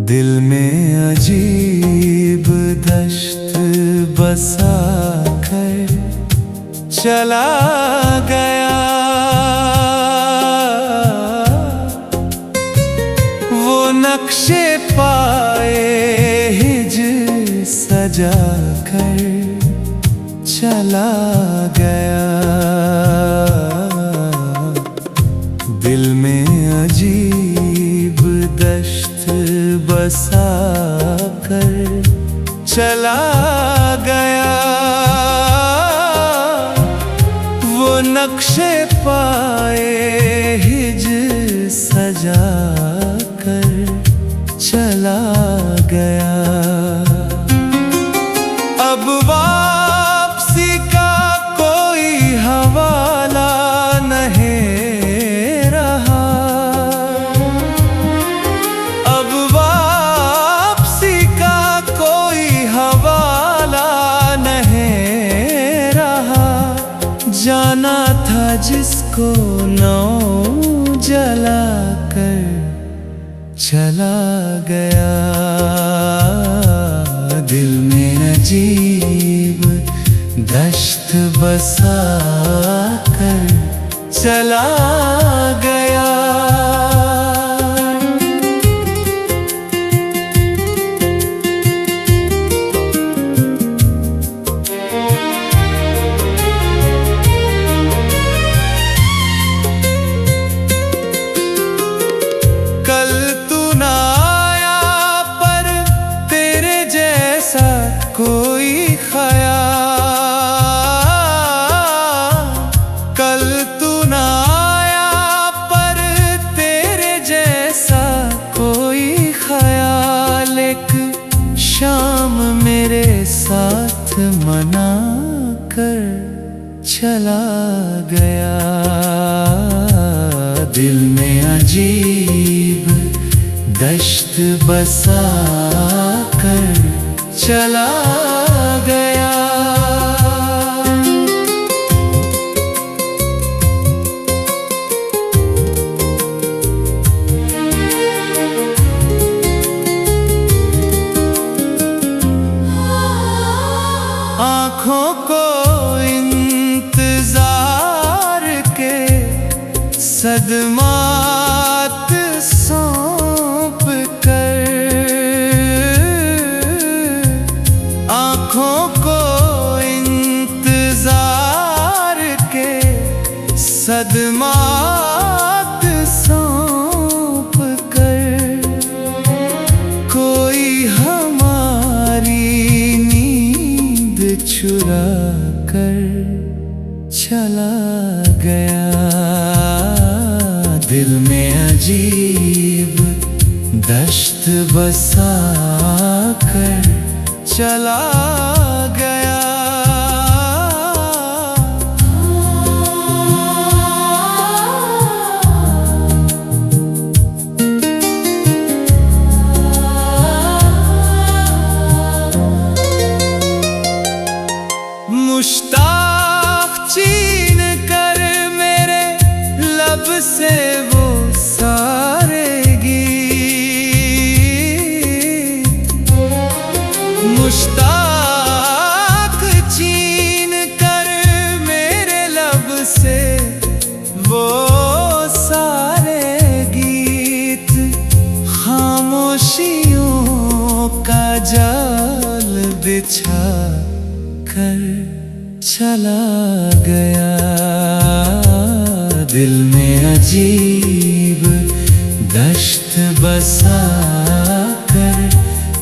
दिल में अजीब दश्त बसा कर चला गया, वो नक्शे पाए हिज्र सजा कर चला गया। दिल में अजीब दश्त बसा कर चला गया, वो नक्शे पाए हिज्र सजा कर चला गया। अब वापसी का कोई हवाला नहीं रहा, अब वापसी का कोई हवाला नहीं रहा। जाना था जिसको नौ जला कर चला गया। दिल में अजीब दश्त बसा कर चला गया। कल तू ना आया पर तेरे जैसा कोई ख्याल, कल तू ना आया पर तेरे जैसा कोई ख्याल। एक शाम मेरे साथ मना कर चला गया। दिल में अजीब दश्त बसा कर चला गया। आँखों को इंतजार के सदमात सौंप कर, आँखों को इंतजार के सदमात सौंप कर, कोई हमारी नींद चुरा कर चला गया। दिल में अजीब दश्त बसा कर चला गया। मुश्ताक छीन कर मेरे लब से वो सारे गीत, मुश्ताक छीन कर मेरे लब से वो सारे गीत। खामोशियों का जाल बिछा कर चला गया। दिल में अजीब दश्त बसा कर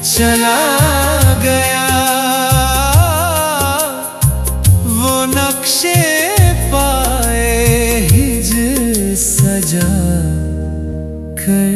चला गया, वो नक्शे पाए हिज्र सजा कर